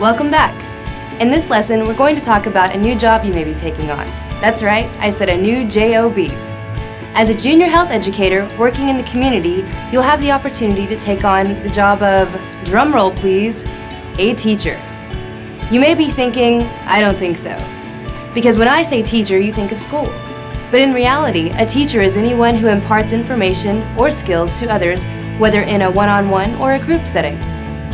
Welcome back! In this lesson, we're going to talk about a new job you may be taking on. That's right, I said a new job. As a junior health educator working in the community, you'll have the opportunity to take on the job of, drumroll please, a teacher. You may be thinking, I don't think so. Because when I say teacher, you think of school. But in reality, a teacher is anyone who imparts information or skills to others, whether in a one-on-one or a group setting.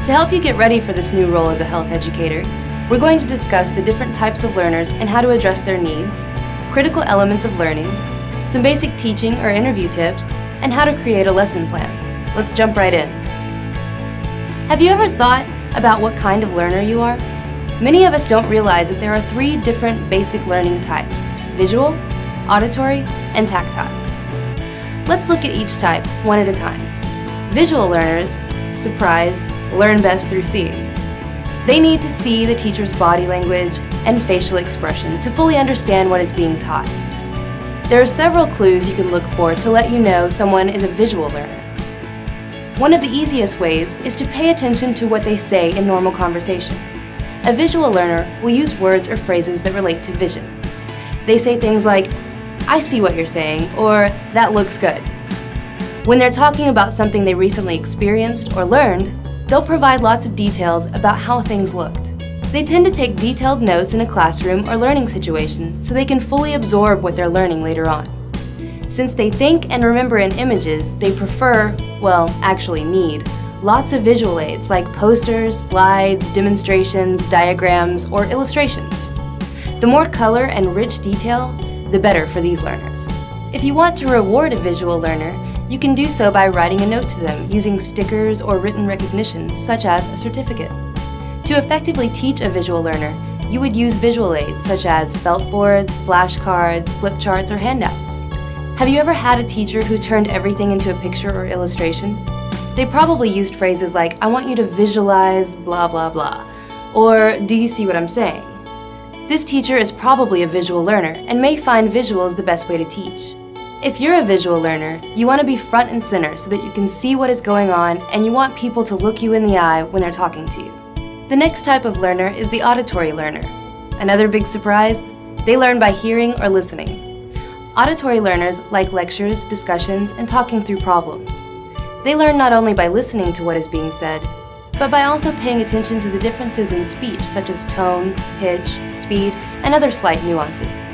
To help you get ready for this new role as a health educator, we're going to discuss the different types of learners and how to address their needs, critical elements of learning, some basic teaching or interview tips, and how to create a lesson plan. Let's jump right in. Have you ever thought about what kind of learner you are? Many of us don't realize that there are 3 different basic learning types: visual, auditory, and tactile. Let's look at each type one at a time. Visual learners, surprise, learn best through seeing. They need to see the teacher's body language and facial expression to fully understand what is being taught. There are several clues you can look for to let you know someone is a visual learner. One of the easiest ways is to pay attention to what they say in normal conversation. A visual learner will use words or phrases that relate to vision. They say things like, I see what you're saying, or that looks good. When they're talking about something they recently experienced or learned, they'll provide lots of details about how things looked. They tend to take detailed notes in a classroom or learning situation so they can fully absorb what they're learning later on. Since they think and remember in images, they prefer, well, actually need, lots of visual aids like posters, slides, demonstrations, diagrams, or illustrations. The more color and rich detail, the better for these learners. If you want to reward a visual learner, you can do so by writing a note to them using stickers or written recognition, such as a certificate. To effectively teach a visual learner, you would use visual aids such as felt boards, flashcards, flip charts, or handouts. Have you ever had a teacher who turned everything into a picture or illustration? They probably used phrases like, I want you to visualize blah blah blah, or do you see what I'm saying? This teacher is probably a visual learner and may find visuals the best way to teach. If you're a visual learner, you want to be front and center so that you can see what is going on and you want people to look you in the eye when they're talking to you. The next type of learner is the auditory learner. Another big surprise, they learn by hearing or listening. Auditory learners like lectures, discussions, and talking through problems. They learn not only by listening to what is being said, but by also paying attention to the differences in speech such as tone, pitch, speed, and other slight nuances.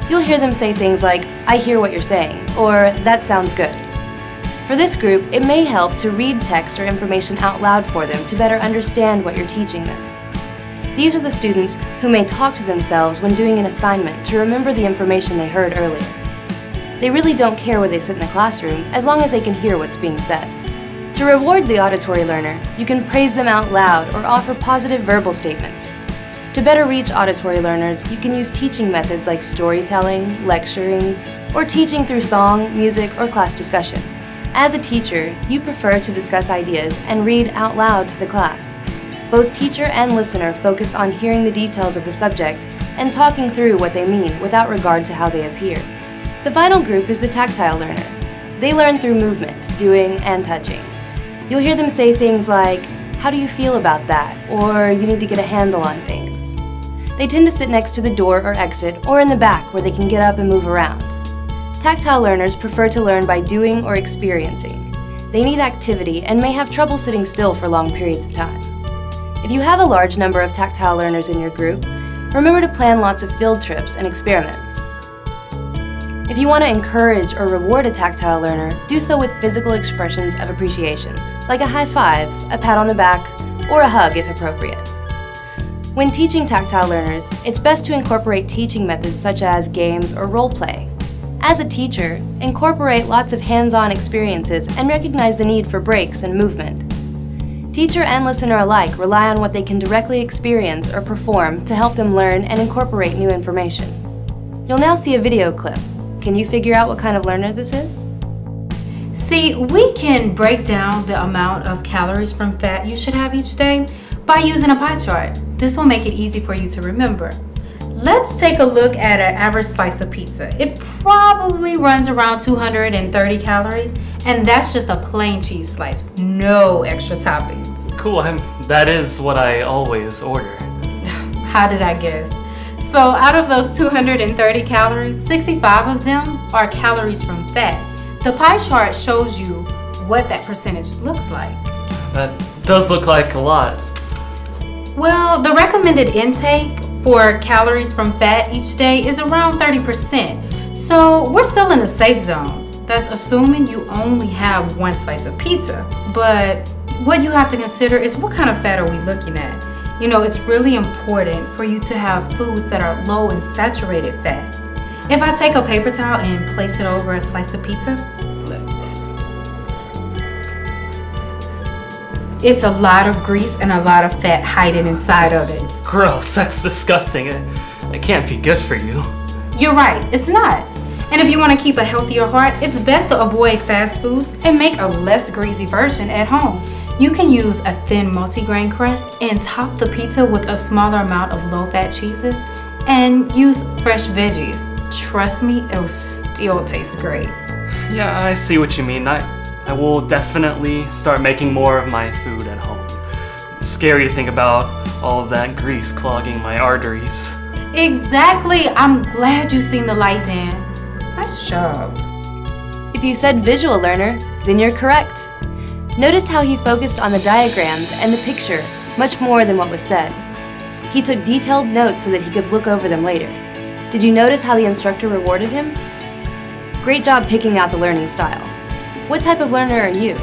You'll hear them say things like, I hear what you're saying, or that sounds good. For this group, it may help to read text or information out loud for them to better understand what you're teaching them. These are the students who may talk to themselves when doing an assignment to remember the information they heard earlier. They really don't care where they sit in the classroom as long as they can hear what's being said. To reward the auditory learner, you can praise them out loud or offer positive verbal statements. To better reach auditory learners, you can use teaching methods like storytelling, lecturing, or teaching through song, music, or class discussion. As a teacher, you prefer to discuss ideas and read out loud to the class. Both teacher and listener focus on hearing the details of the subject and talking through what they mean without regard to how they appear. The final group is the tactile learner. They learn through movement, doing, and touching. You'll hear them say things like, how do you feel about that? Or you need to get a handle on things. They tend to sit next to the door or exit or in the back where they can get up and move around. Tactile learners prefer to learn by doing or experiencing. They need activity and may have trouble sitting still for long periods of time. If you have a large number of tactile learners in your group, remember to plan lots of field trips and experiments. If you want to encourage or reward a tactile learner, do so with physical expressions of appreciation, like a high five, a pat on the back, or a hug if appropriate. When teaching tactile learners, it's best to incorporate teaching methods such as games or role play. As a teacher, incorporate lots of hands-on experiences and recognize the need for breaks and movement. Teacher and listener alike rely on what they can directly experience or perform to help them learn and incorporate new information. You'll now see a video clip. Can you figure out what kind of learner this is? See, we can break down the amount of calories from fat you should have each day by using a pie chart. This will make it easy for you to remember. Let's take a look at an average slice of pizza. It probably runs around 230 calories, and that's just a plain cheese slice, no extra toppings. cool. That is what I always order. How did I guess? So out of those 230 calories, 65 of them are calories from fat. The pie chart shows you what that percentage looks like. That does look like a lot. Well, the recommended intake for calories from fat each day is around 30%. So we're still in the safe zone. That's assuming you only have one slice of pizza. But what you have to consider is what kind of fat are we looking at? You know, it's really important for you to have foods that are low in saturated fat. If I take a paper towel and place it over a slice of pizza, look. It's a lot of grease and a lot of fat hiding inside of it. Gross, that's disgusting. It can't be good for you. You're right, it's not. And if you want to keep a healthier heart, it's best to avoid fast foods and make a less greasy version at home. You can use a thin multigrain crust and top the pizza with a smaller amount of low-fat cheeses and use fresh veggies. Trust me, it'll still taste great. Yeah, I see what you mean. I will definitely start making more of my food at home. It's scary to think about all of that grease clogging my arteries. Exactly. I'm glad you've seen the light, Dan. Nice job. If you said visual learner, then you're correct. Notice how he focused on the diagrams and the picture much more than what was said. He took detailed notes so that he could look over them later. Did you notice how the instructor rewarded him? Great job picking out the learning style. What type of learner are you?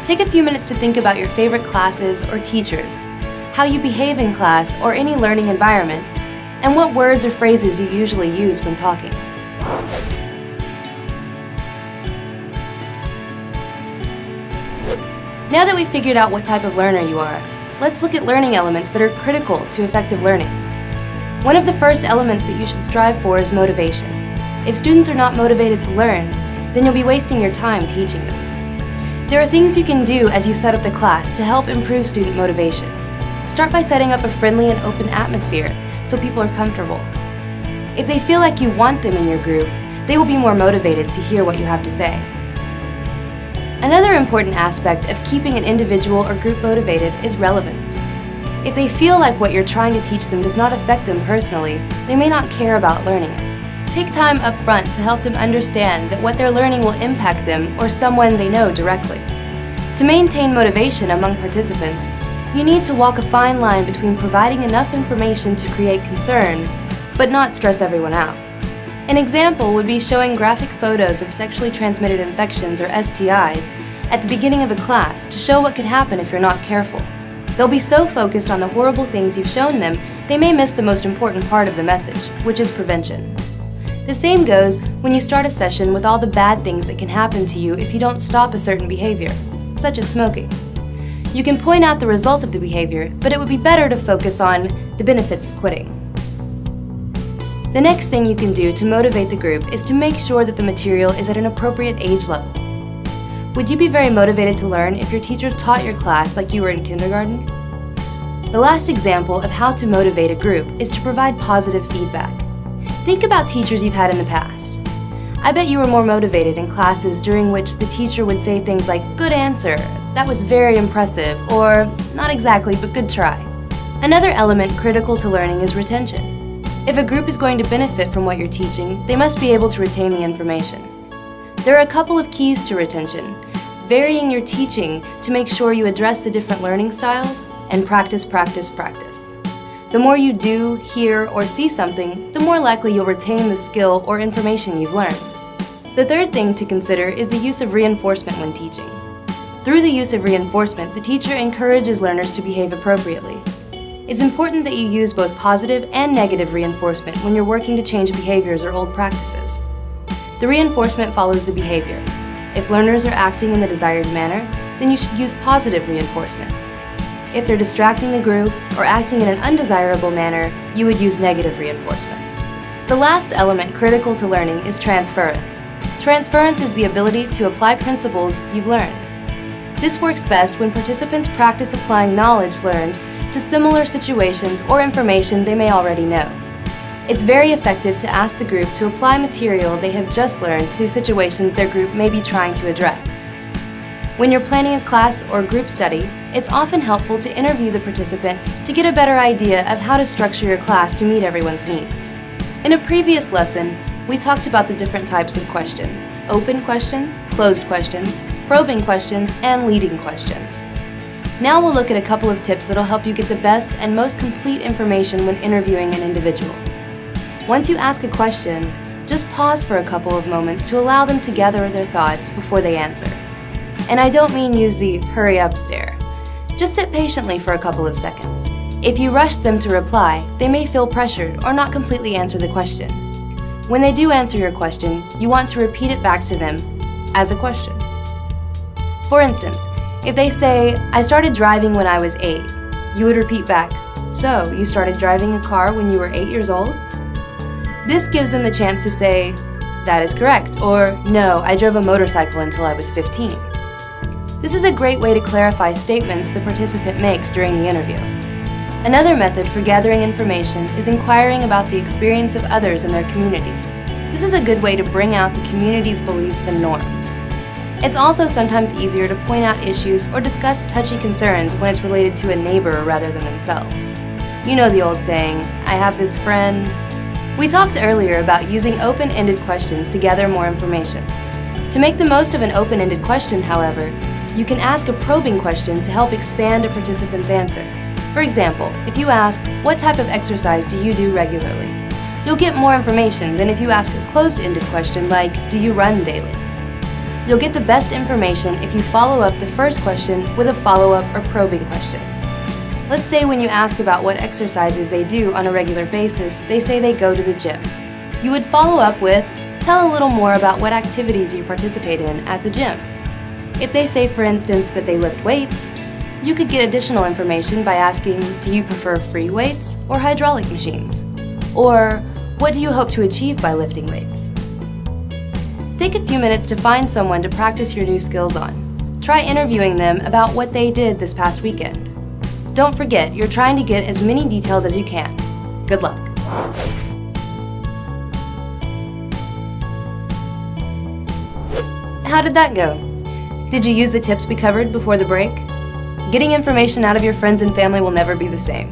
Take a few minutes to think about your favorite classes or teachers, how you behave in class or any learning environment, and what words or phrases you usually use when talking. Now that we've figured out what type of learner you are, let's look at learning elements that are critical to effective learning. One of the first elements that you should strive for is motivation. If students are not motivated to learn, then you'll be wasting your time teaching them. There are things you can do as you set up the class to help improve student motivation. Start by setting up a friendly and open atmosphere so people are comfortable. If they feel like you want them in your group, they will be more motivated to hear what you have to say. Another important aspect of keeping an individual or group motivated is relevance. If they feel like what you're trying to teach them does not affect them personally, they may not care about learning it. Take time up front to help them understand that what they're learning will impact them or someone they know directly. To maintain motivation among participants, you need to walk a fine line between providing enough information to create concern, but not stress everyone out. An example would be showing graphic photos of sexually transmitted infections or STIs at the beginning of a class to show what could happen if you're not careful. They'll be so focused on the horrible things you've shown them, they may miss the most important part of the message, which is prevention. The same goes when you start a session with all the bad things that can happen to you if you don't stop a certain behavior, such as smoking. You can point out the result of the behavior, but it would be better to focus on the benefits of quitting. The next thing you can do to motivate the group is to make sure that the material is at an appropriate age level. Would you be very motivated to learn if your teacher taught your class like you were in kindergarten? The last example of how to motivate a group is to provide positive feedback. Think about teachers you've had in the past. I bet you were more motivated in classes during which the teacher would say things like, "Good answer," "That was very impressive," or "Not exactly, but good try." Another element critical to learning is retention. If a group is going to benefit from what you're teaching, they must be able to retain the information. There are a couple of keys to retention: varying your teaching to make sure you address the different learning styles, and practice, practice, practice. The more you do, hear, or see something, the more likely you'll retain the skill or information you've learned. The third thing to consider is the use of reinforcement when teaching. Through the use of reinforcement, the teacher encourages learners to behave appropriately. It's important that you use both positive and negative reinforcement when you're working to change behaviors or old practices. The reinforcement follows the behavior. If learners are acting in the desired manner, then you should use positive reinforcement. If they're distracting the group or acting in an undesirable manner, you would use negative reinforcement. The last element critical to learning is transference. Transference is the ability to apply principles you've learned. This works best when participants practice applying knowledge learned to similar situations or information they may already know. It's very effective to ask the group to apply material they have just learned to situations their group may be trying to address. When you're planning a class or group study, it's often helpful to interview the participant to get a better idea of how to structure your class to meet everyone's needs. In a previous lesson, we talked about the different types of questions: open questions, closed questions, probing questions, and leading questions. Now we'll look at a couple of tips that'll help you get the best and most complete information when interviewing an individual. Once you ask a question, just pause for a couple of moments to allow them to gather their thoughts before they answer. And I don't mean use the hurry up stare. Just sit patiently for a couple of seconds. If you rush them to reply, they may feel pressured or not completely answer the question. When they do answer your question, you want to repeat it back to them as a question. For instance, if they say, "I started driving when I was 8, you would repeat back, "So, you started driving a car when you were 8 years old?" This gives them the chance to say, "That is correct," or "No, I drove a motorcycle until I was 15. This is a great way to clarify statements the participant makes during the interview. Another method for gathering information is inquiring about the experience of others in their community. This is a good way to bring out the community's beliefs and norms. It's also sometimes easier to point out issues or discuss touchy concerns when it's related to a neighbor rather than themselves. You know the old saying, "I have this friend." We talked earlier about using open-ended questions to gather more information. To make the most of an open-ended question, however, you can ask a probing question to help expand a participant's answer. For example, if you ask, "What type of exercise do you do regularly?" you'll get more information than if you ask a closed-ended question like, "Do you run daily?" You'll get the best information if you follow up the first question with a follow-up or probing question. Let's say when you ask about what exercises they do on a regular basis, they say they go to the gym. You would follow up with, "Tell a little more about what activities you participate in at the gym." If they say, for instance, that they lift weights, you could get additional information by asking, "Do you prefer free weights or hydraulic machines?" Or, "What do you hope to achieve by lifting weights?" Take a few minutes to find someone to practice your new skills on. Try interviewing them about what they did this past weekend. Don't forget, you're trying to get as many details as you can. Good luck. How did that go? Did you use the tips we covered before the break? Getting information out of your friends and family will never be the same.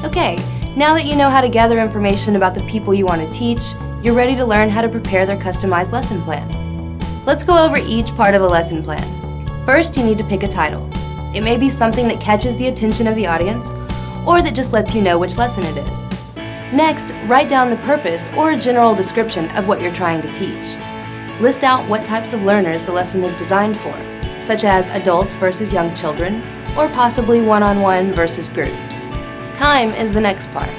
Okay, now that you know how to gather information about the people you want to teach, you're ready to learn how to prepare their customized lesson plan. Let's go over each part of a lesson plan. First, you need to pick a title. It may be something that catches the attention of the audience, or that just lets you know which lesson it is. Next, write down the purpose or a general description of what you're trying to teach. List out what types of learners the lesson is designed for, such as adults versus young children, or possibly one-on-one versus group. Time is the next part.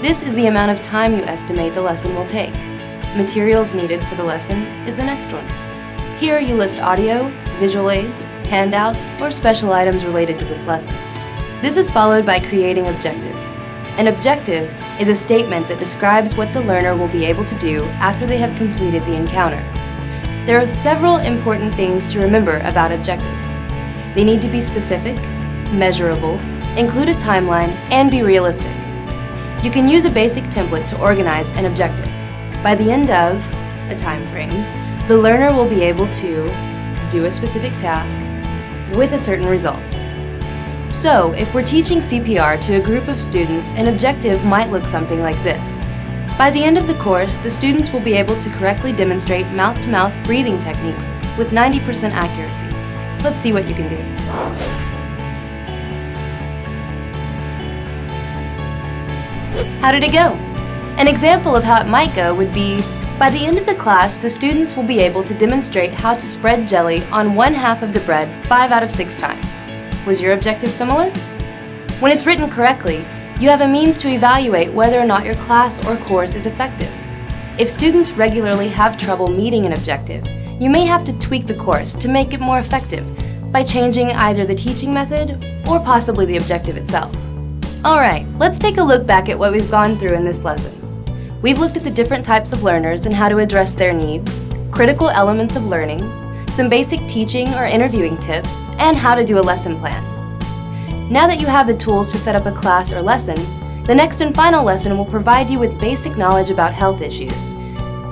This is the amount of time you estimate the lesson will take. Materials needed for the lesson is the next one. Here you list audio, visual aids, handouts, or special items related to this lesson. This is followed by creating objectives. An objective is a statement that describes what the learner will be able to do after they have completed the encounter. There are several important things to remember about objectives. They need to be specific, measurable, include a timeline, and be realistic. You can use a basic template to organize an objective. By the end of a time frame, the learner will be able to do a specific task with a certain result. So, if we're teaching CPR to a group of students, an objective might look something like this. By the end of the course, the students will be able to correctly demonstrate mouth-to-mouth breathing techniques with 90% accuracy. Let's see what you can do. How did it go? An example of how it might go would be, by the end of the class, the students will be able to demonstrate how to spread jelly on one half of the bread 5 out of 6 times. Was your objective similar? When it's written correctly, you have a means to evaluate whether or not your class or course is effective. If students regularly have trouble meeting an objective, you may have to tweak the course to make it more effective by changing either the teaching method or possibly the objective itself. Alright, let's take a look back at what we've gone through in this lesson. We've looked at the different types of learners and how to address their needs, critical elements of learning, some basic teaching or interviewing tips, and how to do a lesson plan. Now that you have the tools to set up a class or lesson, the next and final lesson will provide you with basic knowledge about health issues,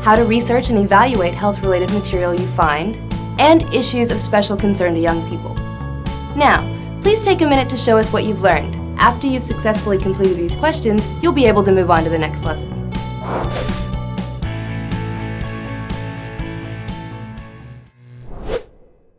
how to research and evaluate health-related material you find, and issues of special concern to young people. Now, Please take a minute to show us what you've learned. After you've successfully completed these questions, you'll be able to move on to the next lesson.